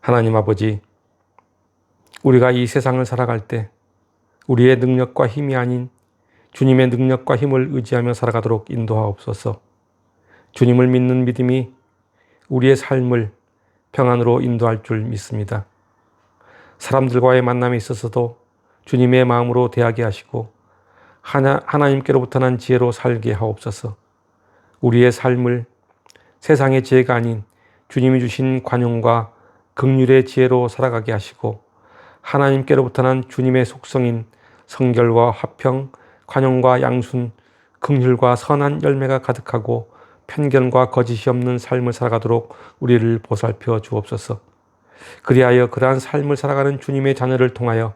하나님 아버지, 우리가 이 세상을 살아갈 때 우리의 능력과 힘이 아닌 주님의 능력과 힘을 의지하며 살아가도록 인도하옵소서. 주님을 믿는 믿음이 우리의 삶을 평안으로 인도할 줄 믿습니다. 사람들과의 만남에 있어서도 주님의 마음으로 대하게 하시고 하나님께로부터 난 지혜로 살게 하옵소서. 우리의 삶을 세상의 지혜가 아닌 주님이 주신 관용과 긍휼의 지혜로 살아가게 하시고 하나님께로부터 난 주님의 속성인 성결과 화평, 관용과 양순, 긍휼과 선한 열매가 가득하고 편견과 거짓이 없는 삶을 살아가도록 우리를 보살펴 주옵소서. 그리하여 그러한 삶을 살아가는 주님의 자녀를 통하여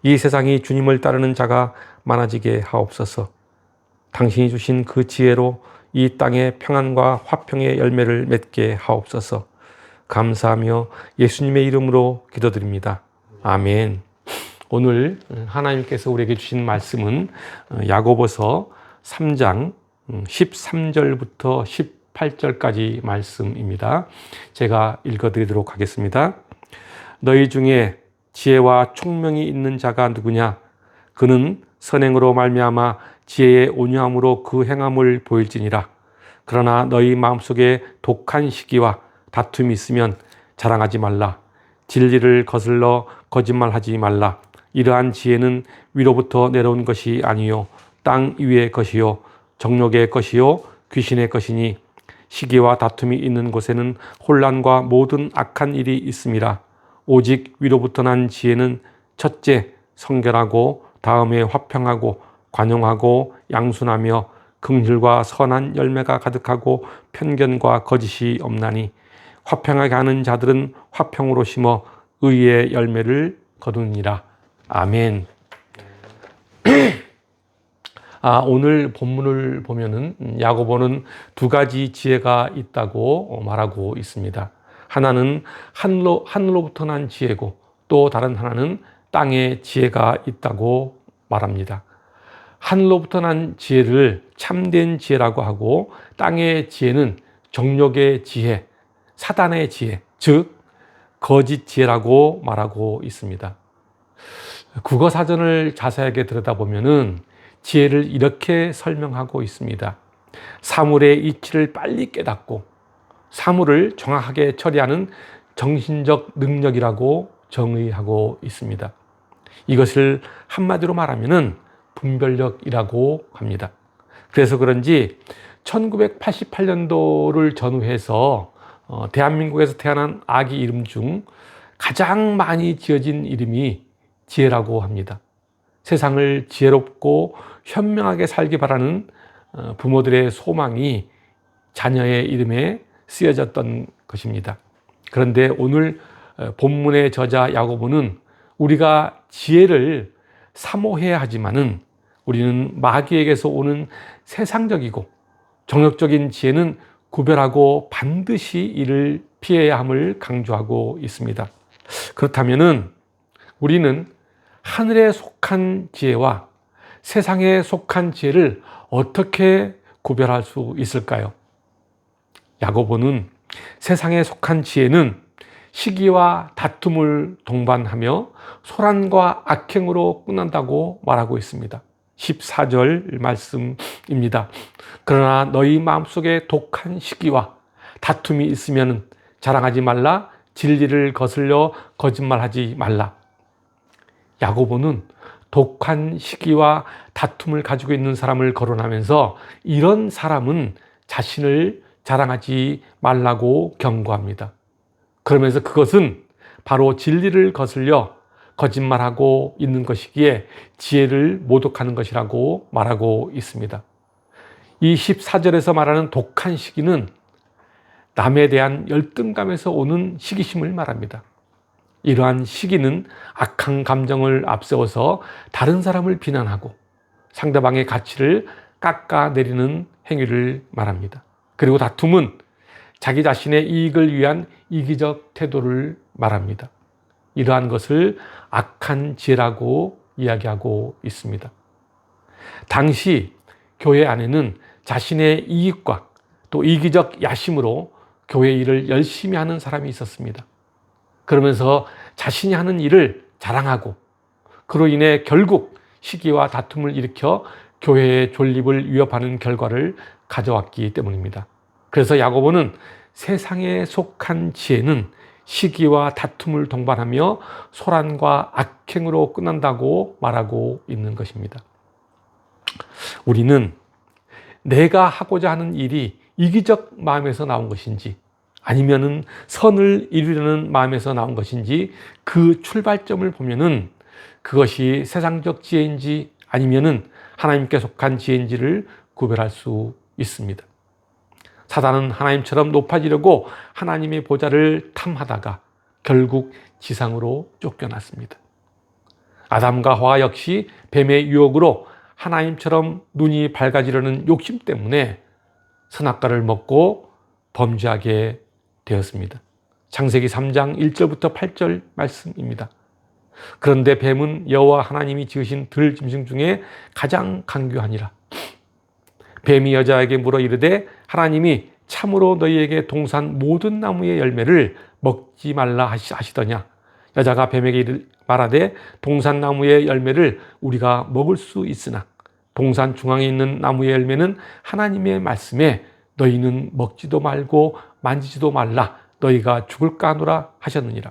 이 세상이 주님을 따르는 자가 많아지게 하옵소서. 당신이 주신 그 지혜로 이 땅에 평안과 화평의 열매를 맺게 하옵소서. 감사하며 예수님의 이름으로 기도드립니다. 아멘. 오늘 하나님께서 우리에게 주신 말씀은 야고보서 3장 13절부터 18절까지 말씀입니다. 제가 읽어드리도록 하겠습니다. 너희 중에 지혜와 총명이 있는 자가 누구냐? 그는 선행으로 말미암아 지혜의 온유함으로 그 행함을 보일지니라. 그러나 너희 마음속에 독한 시기와 다툼이 있으면 자랑하지 말라. 진리를 거슬러 거짓말하지 말라. 이러한 지혜는 위로부터 내려온 것이 아니요 땅 위의 것이요 정욕의 것이요 귀신의 것이니 시기와 다툼이 있는 곳에는 혼란과 모든 악한 일이 있음이라. 오직 위로부터 난 지혜는 첫째 성결하고 다음에 화평하고 관용하고 양순하며 긍휼과 선한 열매가 가득하고 편견과 거짓이 없나니 화평하게 하는 자들은 화평으로 심어 의의 열매를 거두니라. 아멘. 오늘 본문을 보면은 야고보는 두 가지 지혜가 있다고 말하고 있습니다. 하나는 하늘로부터 난 지혜고 또 다른 하나는 땅의 지혜가 있다고 말합니다. 하늘로부터 난 지혜를 참된 지혜라고 하고 땅의 지혜는 정욕의 지혜, 사단의 지혜, 즉 거짓 지혜라고 말하고 있습니다. 국어사전을 자세하게 들여다보면은 지혜를 이렇게 설명하고 있습니다. 사물의 이치를 빨리 깨닫고 사물을 정확하게 처리하는 정신적 능력이라고 정의하고 있습니다. 이것을 한마디로 말하면은 분별력이라고 합니다. 그래서 그런지 1988년도를 전후해서 대한민국에서 태어난 아기 이름 중 가장 많이 지어진 이름이 지혜라고 합니다. 세상을 지혜롭고 현명하게 살기 바라는 부모들의 소망이 자녀의 이름에 쓰여졌던 것입니다. 그런데 오늘 본문의 저자 야고보는 우리가 지혜를 사모해야 하지만은 우리는 마귀에게서 오는 세상적이고 정욕적인 지혜는 구별하고 반드시 이를 피해야 함을 강조하고 있습니다. 그렇다면은 우리는 하늘에 속한 지혜와 세상에 속한 지혜를 어떻게 구별할 수 있을까요? 야고보는 세상에 속한 지혜는 시기와 다툼을 동반하며 소란과 악행으로 끝난다고 말하고 있습니다. 14절 말씀입니다. 그러나 너희 마음속에 독한 시기와 다툼이 있으면 자랑하지 말라. 진리를 거슬려 거짓말하지 말라. 야고보는 독한 시기와 다툼을 가지고 있는 사람을 거론하면서 이런 사람은 자신을 자랑하지 말라고 경고합니다. 그러면서 그것은 바로 진리를 거슬려 거짓말하고 있는 것이기에 지혜를 모독하는 것이라고 말하고 있습니다. 이 14절에서 말하는 독한 시기는 남에 대한 열등감에서 오는 시기심을 말합니다. 이러한 시기는 악한 감정을 앞세워서 다른 사람을 비난하고 상대방의 가치를 깎아내리는 행위를 말합니다. 그리고 다툼은 자기 자신의 이익을 위한 이기적 태도를 말합니다. 이러한 것을 악한 지혜라고 이야기하고 있습니다. 당시 교회 안에는 자신의 이익과 또 이기적 야심으로 교회 일을 열심히 하는 사람이 있었습니다. 그러면서 자신이 하는 일을 자랑하고 그로 인해 결국 시기와 다툼을 일으켜 교회의 존립을 위협하는 결과를 가져왔기 때문입니다. 그래서 야고보는 세상에 속한 지혜는 시기와 다툼을 동반하며 소란과 악행으로 끝난다고 말하고 있는 것입니다. 우리는 내가 하고자 하는 일이 이기적 마음에서 나온 것인지 아니면은 선을 이루려는 마음에서 나온 것인지 그 출발점을 보면은 그것이 세상적 지혜인지 아니면은 하나님께 속한 지혜인지를 구별할 수 있습니다. 사단은 하나님처럼 높아지려고 하나님의 보좌를 탐하다가 결국 지상으로 쫓겨났습니다. 아담과 하와 역시 뱀의 유혹으로 하나님처럼 눈이 밝아지려는 욕심 때문에 선악과를 먹고 범죄하게 되었습니다. 창세기 3장 1절부터 8절 말씀입니다. 그런데 뱀은 여호와 하나님이 지으신 들 짐승 중에 가장 강교하니라. 뱀이 여자에게 물어 이르되 하나님이 참으로 너희에게 동산 모든 나무의 열매를 먹지 말라 하시더냐. 여자가 뱀에게 말하되 동산 나무의 열매를 우리가 먹을 수 있으나 동산 중앙에 있는 나무의 열매는 하나님의 말씀에 너희는 먹지도 말고 만지지도 말라 너희가 죽을까 하노라 하셨느니라.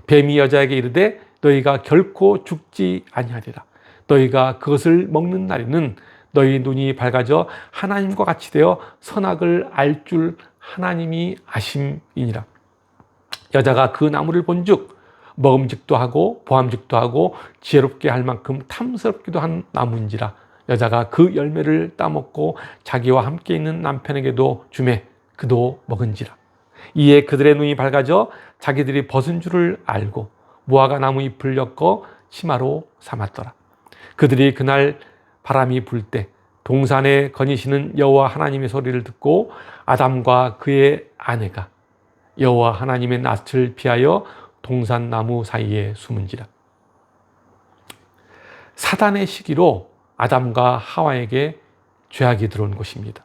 뱀이 여자에게 이르되 너희가 결코 죽지 아니하리라. 너희가 그것을 먹는 날에는 너희 눈이 밝아져 하나님과 같이 되어 선악을 알 줄 하나님이 아심이니라. 여자가 그 나무를 본즉 먹음직도 하고 보암직도 하고 지혜롭게 할 만큼 탐스럽기도 한 나무인지라. 여자가 그 열매를 따먹고 자기와 함께 있는 남편에게도 주매 그도 먹은지라. 이에 그들의 눈이 밝아져 자기들이 벗은 줄을 알고 무화과 나무 잎을 엮어 치마로 삼았더라. 그들이 그날 바람이 불 때 동산에 거니시는 여호와 하나님의 소리를 듣고 아담과 그의 아내가 여호와 하나님의 낯을 피하여 동산 나무 사이에 숨은지라. 사단의 시기로 아담과 하와에게 죄악이 들어온 것입니다.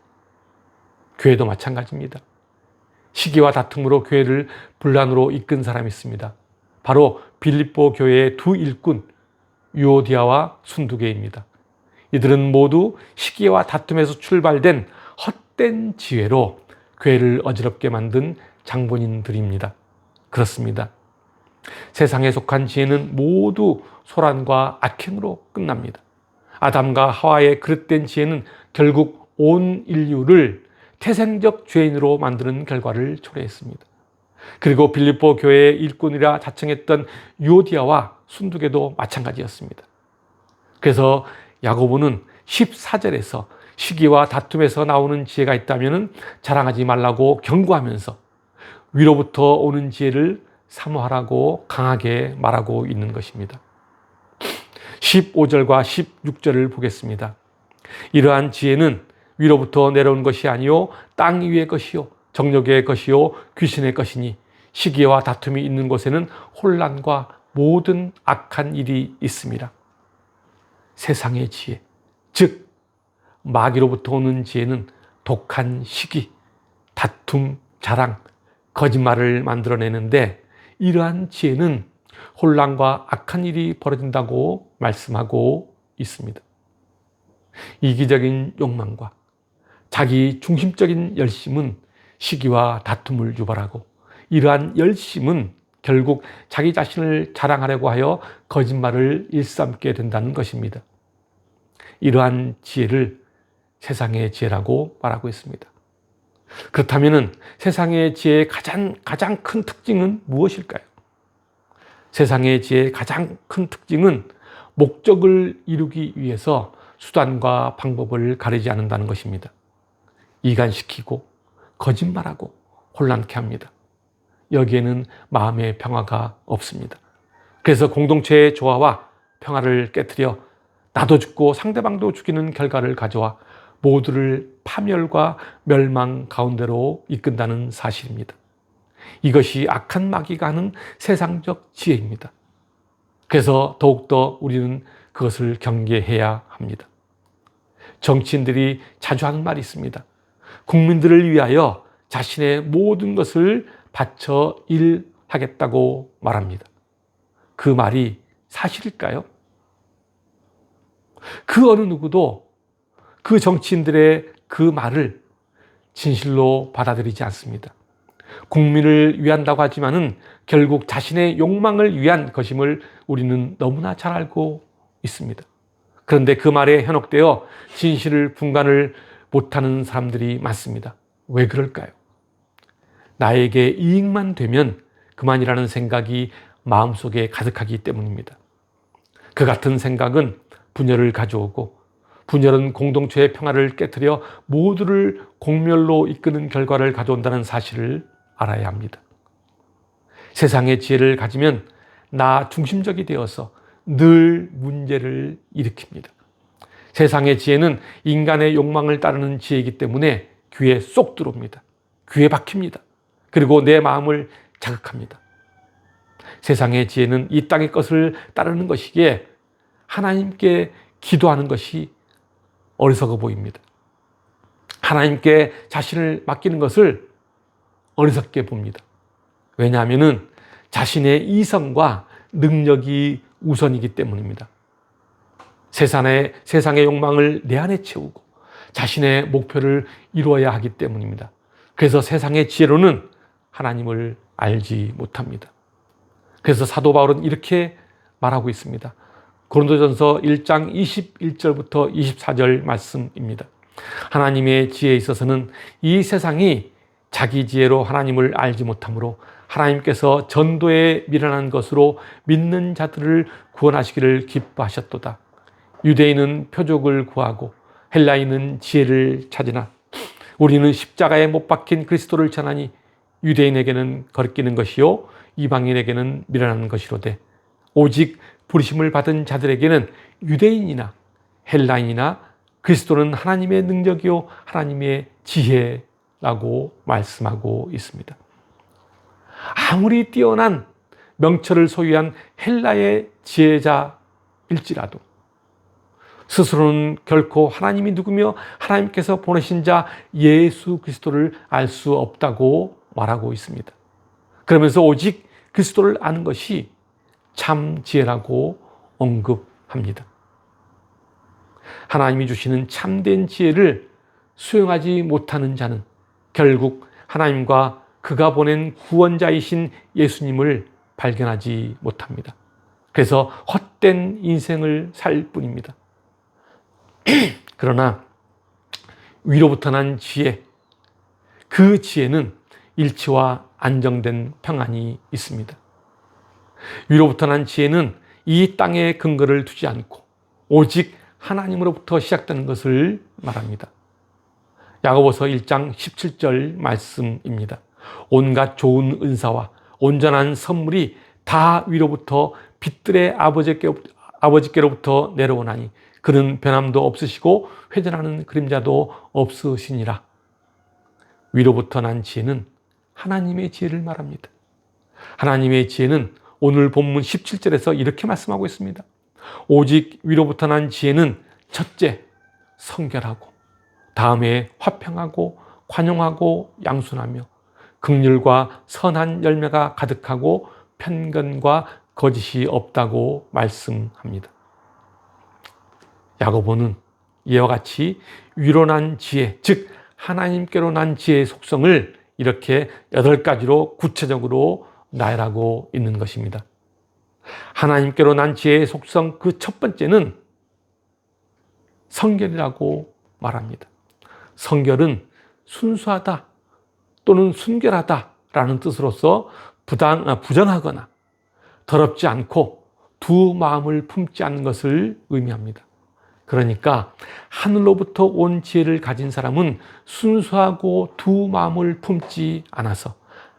교회도 마찬가지입니다. 시기와 다툼으로 교회를 분란으로 이끈 사람이 있습니다. 바로 빌립보 교회의 두 일꾼 유오디아와 순두계입니다. 이들은 모두 시기와 다툼에서 출발된 헛된 지혜로 교회를 어지럽게 만든 장본인들입니다. 그렇습니다. 세상에 속한 지혜는 모두 소란과 악행으로 끝납니다. 아담과 하와의 그릇된 지혜는 결국 온 인류를 태생적 죄인으로 만드는 결과를 초래했습니다. 그리고 빌립보 교회의 일꾼이라 자청했던 유오디아와 순두계도 마찬가지였습니다. 그래서 야고보는 14절에서 시기와 다툼에서 나오는 지혜가 있다면 자랑하지 말라고 경고하면서 위로부터 오는 지혜를 사모하라고 강하게 말하고 있는 것입니다. 15절과 16절을 보겠습니다. 이러한 지혜는 위로부터 내려온 것이 아니요 땅 위의 것이요 정욕의 것이요 귀신의 것이니 시기와 다툼이 있는 곳에는 혼란과 모든 악한 일이 있습니다. 세상의 지혜, 즉 마귀로부터 오는 지혜는 독한 시기, 다툼, 자랑, 거짓말을 만들어내는데 이러한 지혜는 혼란과 악한 일이 벌어진다고 말씀하고 있습니다. 이기적인 욕망과 자기 중심적인 열심은 시기와 다툼을 유발하고 이러한 열심은 결국 자기 자신을 자랑하려고 하여 거짓말을 일삼게 된다는 것입니다. 이러한 지혜를 세상의 지혜라고 말하고 있습니다. 그렇다면 세상의 지혜의 가장 큰 특징은 무엇일까요? 세상의 지혜의 가장 큰 특징은 목적을 이루기 위해서 수단과 방법을 가리지 않는다는 것입니다. 이간시키고 거짓말하고 혼란케 합니다. 여기에는 마음의 평화가 없습니다. 그래서 공동체의 조화와 평화를 깨트려 나도 죽고 상대방도 죽이는 결과를 가져와 모두를 파멸과 멸망 가운데로 이끈다는 사실입니다. 이것이 악한 마귀가 하는 세상적 지혜입니다. 그래서 더욱더 우리는 그것을 경계해야 합니다. 정치인들이 자주 하는 말이 있습니다. 국민들을 위하여 자신의 모든 것을 바쳐 일 하겠다고 말합니다. 그 말이 사실일까요? 그 어느 누구도 그 정치인들의 그 말을 진실로 받아들이지 않습니다. 국민을 위한다고 하지만은 결국 자신의 욕망을 위한 것임을 우리는 너무나 잘 알고 있습니다. 그런데 그 말에 현혹되어 진실을 분간을 못하는 사람들이 많습니다. 왜 그럴까요? 나에게 이익만 되면 그만이라는 생각이 마음속에 가득하기 때문입니다. 그 같은 생각은 분열을 가져오고, 분열은 공동체의 평화를 깨트려 모두를 공멸로 이끄는 결과를 가져온다는 사실을 알아야 합니다. 세상의 지혜를 가지면 나 중심적이 되어서 늘 문제를 일으킵니다. 세상의 지혜는 인간의 욕망을 따르는 지혜이기 때문에 귀에 쏙 들어옵니다. 귀에 박힙니다. 그리고 내 마음을 자극합니다. 세상의 지혜는 이 땅의 것을 따르는 것이기에 하나님께 기도하는 것이 어리석어 보입니다. 하나님께 자신을 맡기는 것을 어리석게 봅니다. 왜냐하면 자신의 이성과 능력이 우선이기 때문입니다. 세상의 욕망을 내 안에 채우고 자신의 목표를 이루어야 하기 때문입니다. 그래서 세상의 지혜로는 하나님을 알지 못합니다. 그래서 사도 바울은 이렇게 말하고 있습니다. 고린도전서 1장 21절부터 24절 말씀입니다. 하나님의 지혜에 있어서는 이 세상이 자기 지혜로 하나님을 알지 못하므로 하나님께서 전도에 미련한 것으로 믿는 자들을 구원하시기를 기뻐하셨도다. 유대인은 표적을 구하고 헬라인은 지혜를 찾으나 우리는 십자가에 못 박힌 그리스도를 전하니 유대인에게는 거리끼는 것이요 이방인에게는 미련한 것이로되 오직 부르심을 받은 자들에게는 유대인이나 헬라인이나 그리스도는 하나님의 능력이요 하나님의 지혜라고 말씀하고 있습니다. 아무리 뛰어난 명철을 소유한 헬라의 지혜자일지라도 스스로는 결코 하나님이 누구며 하나님께서 보내신 자 예수 그리스도를 알 수 없다고 말하고 있습니다. 그러면서 오직 그리스도를 아는 것이 참 지혜라고 언급합니다. 하나님이 주시는 참된 지혜를 수용하지 못하는 자는 결국 하나님과 그가 보낸 구원자이신 예수님을 발견하지 못합니다. 그래서 헛된 인생을 살 뿐입니다. 그러나 위로부터 난 지혜, 그 지혜는 일치와 안정된 평안이 있습니다. 위로부터 난 지혜는 이 땅에 근거를 두지 않고 오직 하나님으로부터 시작되는 것을 말합니다. 야고보서 1장 17절 말씀입니다. 온갖 좋은 은사와 온전한 선물이 다 위로부터 빛들의 아버지께로부터 내려오나니 그는 변함도 없으시고 회전하는 그림자도 없으시니라. 위로부터 난 지혜는 하나님의 지혜를 말합니다. 하나님의 지혜는 오늘 본문 17절에서 이렇게 말씀하고 있습니다. 오직 위로부터 난 지혜는 첫째 성결하고 다음에 화평하고 관용하고 양순하며 긍휼과 선한 열매가 가득하고 편견과 거짓이 없다고 말씀합니다. 야고보는 이와 같이 위로 난 지혜, 즉 하나님께로 난 지혜의 속성을 이렇게 8가지로 구체적으로 나열하고 있는 것입니다. 하나님께로 난 지혜의 속성 그 첫 번째는 성결이라고 말합니다. 성결은 순수하다 또는 순결하다라는 뜻으로서 부정하거나 더럽지 않고 두 마음을 품지 않는 것을 의미합니다. 그러니까 하늘로부터 온 지혜를 가진 사람은 순수하고 두 마음을 품지 않아서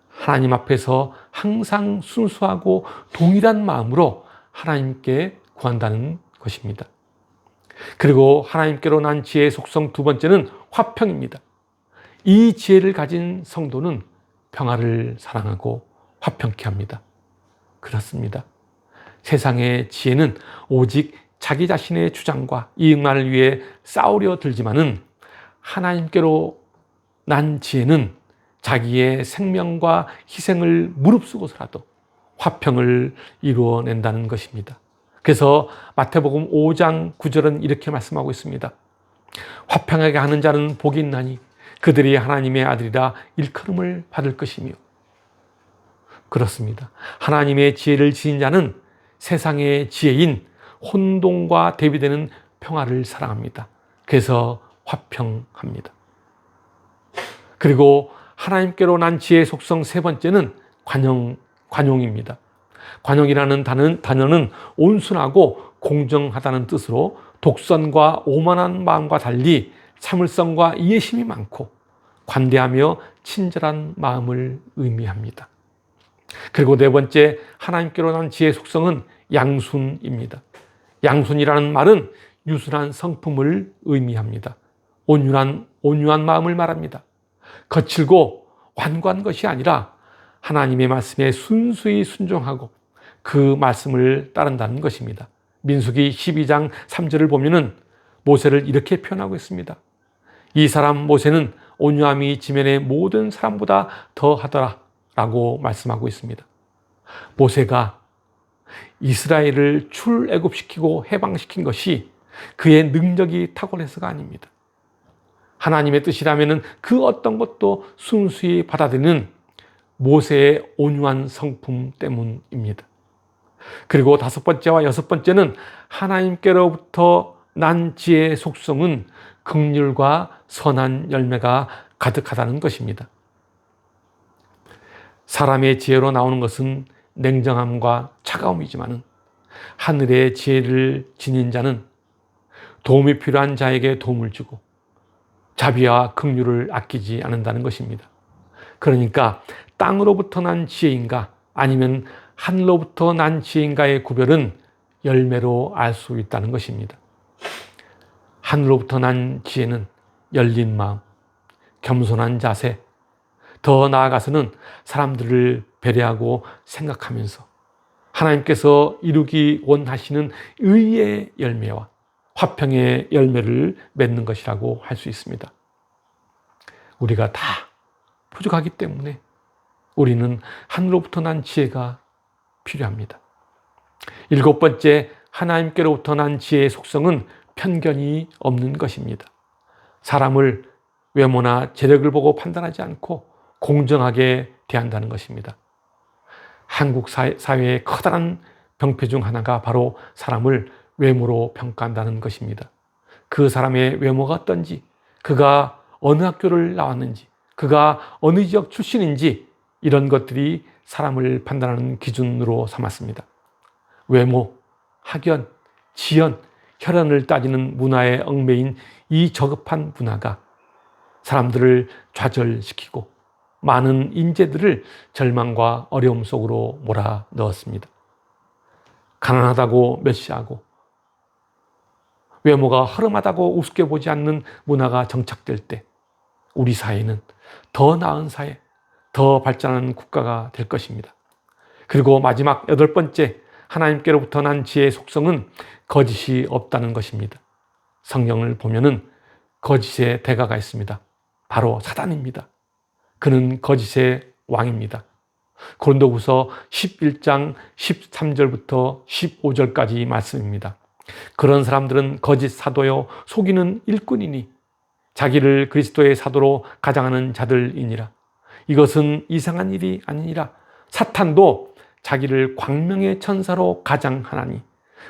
하나님 앞에서 항상 순수하고 동일한 마음으로 하나님께 구한다는 것입니다. 그리고 하나님께로 난 지혜의 속성 두 번째는 화평입니다. 이 지혜를 가진 성도는 평화를 사랑하고 화평케 합니다. 그렇습니다. 세상의 지혜는 오직 자기 자신의 주장과 이익만을 위해 싸우려 들지만은 하나님께로 난 지혜는 자기의 생명과 희생을 무릅쓰고서라도 화평을 이루어낸다는 것입니다. 그래서 마태복음 5장 9절은 이렇게 말씀하고 있습니다. 화평하게 하는 자는 복이 있나니 그들이 하나님의 아들이라 일컬음을 받을 것이며. 그렇습니다. 하나님의 지혜를 지닌 자는 세상의 지혜인 혼돈과 대비되는 평화를 사랑합니다. 그래서 화평합니다. 그리고 하나님께로 난 지혜의 속성 세 번째는 관용입니다. 관용이라는 단어는 온순하고 공정하다는 뜻으로 독선과 오만한 마음과 달리 참을성과 이해심이 많고 관대하며 친절한 마음을 의미합니다. 그리고 네 번째, 하나님께로 난 지혜의 속성은 양순입니다. 양순이라는 말은 유순한 성품을 의미합니다. 온유한 마음을 말합니다. 거칠고 완고한 것이 아니라 하나님의 말씀에 순수히 순종하고 그 말씀을 따른다는 것입니다. 민수기 12장 3절을 보면은 모세를 이렇게 표현하고 있습니다. 이 사람 모세는 온유함이 지면의 모든 사람보다 더하더라 라고 말씀하고 있습니다. 모세가 이스라엘을 출애굽시키고 해방시킨 것이 그의 능력이 탁월해서가 아닙니다. 하나님의 뜻이라면 그 어떤 것도 순수히 받아들이는 모세의 온유한 성품 때문입니다. 그리고 다섯 번째와 여섯 번째는 하나님께로부터 난 지혜의 속성은 긍휼과 선한 열매가 가득하다는 것입니다. 사람의 지혜로 나오는 것은 냉정함과 차가움이지만 하늘의 지혜를 지닌 자는 도움이 필요한 자에게 도움을 주고 자비와 긍휼을 아끼지 않는다는 것입니다. 그러니까 땅으로부터 난 지혜인가 아니면 하늘로부터 난 지혜인가의 구별은 열매로 알 수 있다는 것입니다. 하늘로부터 난 지혜는 열린 마음, 겸손한 자세, 더 나아가서는 사람들을 배려하고 생각하면서 하나님께서 이루기 원하시는 의의 열매와 화평의 열매를 맺는 것이라고 할 수 있습니다. 우리가 다 부족하기 때문에 우리는 하늘로부터 난 지혜가 필요합니다. 일곱 번째, 하나님께로부터 난 지혜의 속성은 편견이 없는 것입니다. 사람을 외모나 재력을 보고 판단하지 않고 공정하게 대한다는 것입니다. 한국 사회의 커다란 병폐 중 하나가 바로 사람을 외모로 평가한다는 것입니다. 그 사람의 외모가 어떤지, 그가 어느 학교를 나왔는지, 그가 어느 지역 출신인지 이런 것들이 사람을 판단하는 기준으로 삼았습니다. 외모, 학연, 지연, 혈연을 따지는 문화에 얽매인 이 저급한 문화가 사람들을 좌절시키고 많은 인재들을 절망과 어려움 속으로 몰아넣었습니다. 가난하다고 멸시하고 외모가 허름하다고 우습게 보지 않는 문화가 정착될 때 우리 사회는 더 나은 사회, 더 발전하는 국가가 될 것입니다. 그리고 마지막 여덟 번째, 하나님께로부터 난 지혜의 속성은 거짓이 없다는 것입니다. 성경을 보면은 거짓의 대가가 있습니다. 바로 사단입니다. 그는 거짓의 왕입니다. 고린도후서 11장 13절부터 15절까지 말씀입니다. 그런 사람들은 거짓 사도요 속이는 일꾼이니 자기를 그리스도의 사도로 가장하는 자들이니라. 이것은 이상한 일이 아니니라. 사탄도 자기를 광명의 천사로 가장하나니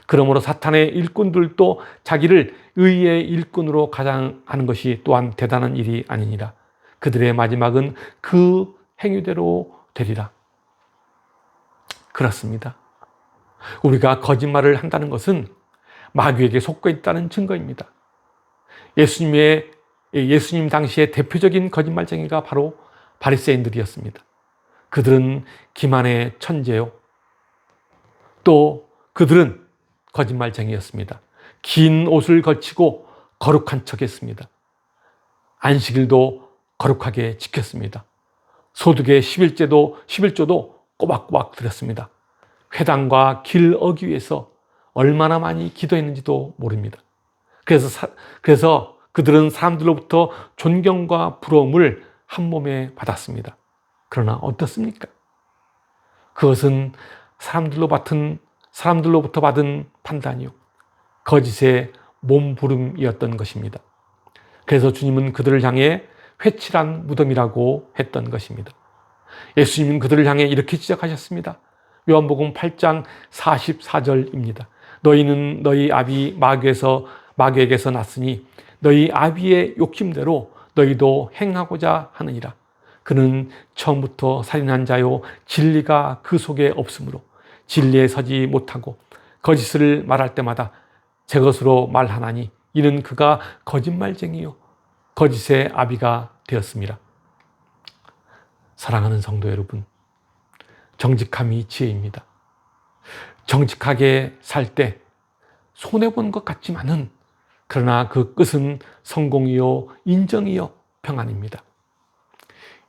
그러므로 사탄의 일꾼들도 자기를 의의 일꾼으로 가장하는 것이 또한 대단한 일이 아니니라. 그들의 마지막은 그 행위대로 되리라. 그렇습니다. 우리가 거짓말을 한다는 것은 마귀에게 속고 있다는 증거입니다. 예수님 당시의 대표적인 거짓말쟁이가 바로 바리새인들이었습니다. 그들은 기만의 천재요. 또 그들은 거짓말쟁이였습니다. 긴 옷을 걸치고 거룩한 척했습니다. 안식일도 거룩하게 지켰습니다. 소득의 11조도 꼬박꼬박 드렸습니다. 회당과 길 어기 위해서 얼마나 많이 기도했는지도 모릅니다. 그래서 그들은 사람들로부터 존경과 부러움을 한 몸에 받았습니다. 그러나 어떻습니까? 그것은 사람들로부터 받은 판단이요, 거짓의 몸부림이었던 것입니다. 그래서 주님은 그들을 향해 회칠한 무덤이라고 했던 것입니다. 예수님은 그들을 향해 이렇게 지적하셨습니다. 요한복음 8장 44절입니다. 너희는 너희 아비 마귀에게서 났으니 너희 아비의 욕심대로 너희도 행하고자 하느니라. 그는 처음부터 살인한 자요, 진리가 그 속에 없으므로 진리에 서지 못하고 거짓을 말할 때마다 제 것으로 말하나니 이는 그가 거짓말쟁이요 거짓의 아비가 되었습니다. 사랑하는 성도 여러분, 정직함이 지혜입니다. 정직하게 살 때 손해본 것 같지만은 그러나 그 끝은 성공이요 인정이요 평안입니다.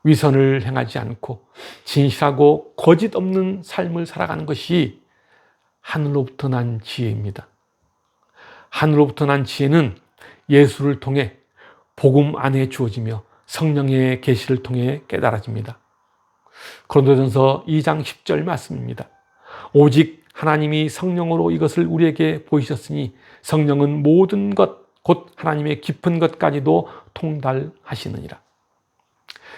위선을 행하지 않고 진실하고 거짓 없는 삶을 살아가는 것이 하늘로부터 난 지혜입니다. 하늘로부터 난 지혜는 예수를 통해 복음 안에 주어지며 성령의 계시를 통해 깨달아집니다. 고린도전서 2장 10절 말씀입니다. 오직 하나님이 성령으로 이것을 우리에게 보이셨으니 성령은 모든 것 곧 하나님의 깊은 것까지도 통달하시느니라.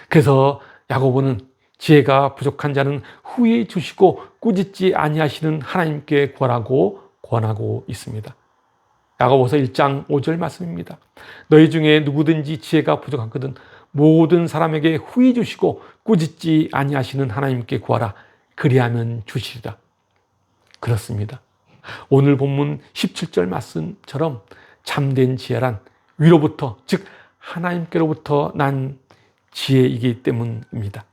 그래서 야고보는 지혜가 부족한 자는 후에 주시고 꾸짖지 아니하시는 하나님께 구하라고 권하고 있습니다. 야고보서 1장 5절 말씀입니다. 너희 중에 누구든지 지혜가 부족하거든 모든 사람에게 후히 주시고 꾸짖지 아니하시는 하나님께 구하라. 그리하면 주시리라. 그렇습니다. 오늘 본문 17절 말씀처럼 참된 지혜란 위로부터, 즉 하나님께로부터 난 지혜이기 때문입니다.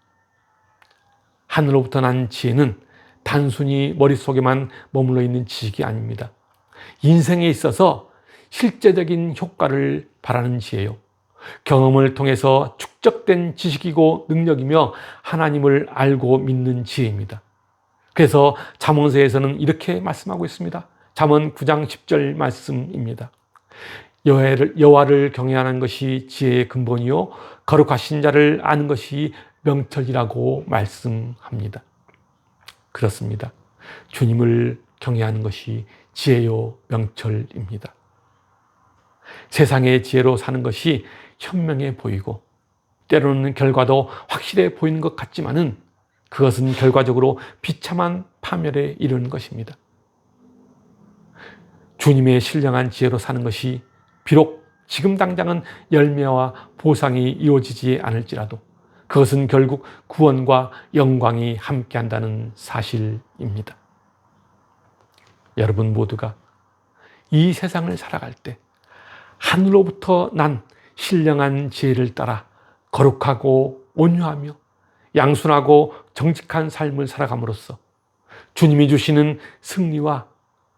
하늘로부터 난 지혜는 단순히 머릿속에만 머물러 있는 지식이 아닙니다. 인생에 있어서 실제적인 효과를 바라는 지혜요, 경험을 통해서 축적된 지식이고 능력이며 하나님을 알고 믿는 지혜입니다. 그래서 잠언서에서는 이렇게 말씀하고 있습니다. 잠언 9장 10절 말씀입니다. 여호와를 경외하는 것이 지혜의 근본이요 거룩하신 자를 아는 것이 명철이라고 말씀합니다. 그렇습니다. 주님을 경외하는 것이 지혜요 명철입니다. 세상의 지혜로 사는 것이 현명해 보이고 때로는 결과도 확실해 보이는 것 같지만은 그것은 결과적으로 비참한 파멸에 이르는 것입니다. 주님의 신령한 지혜로 사는 것이 비록 지금 당장은 열매와 보상이 이루어지지 않을지라도 그것은 결국 구원과 영광이 함께한다는 사실입니다. 여러분 모두가 이 세상을 살아갈 때 하늘로부터 난 신령한 지혜를 따라 거룩하고 온유하며 양순하고 정직한 삶을 살아감으로써 주님이 주시는 승리와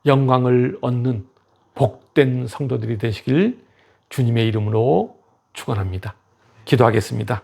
영광을 얻는 복된 성도들이 되시길 주님의 이름으로 축원합니다. 기도하겠습니다.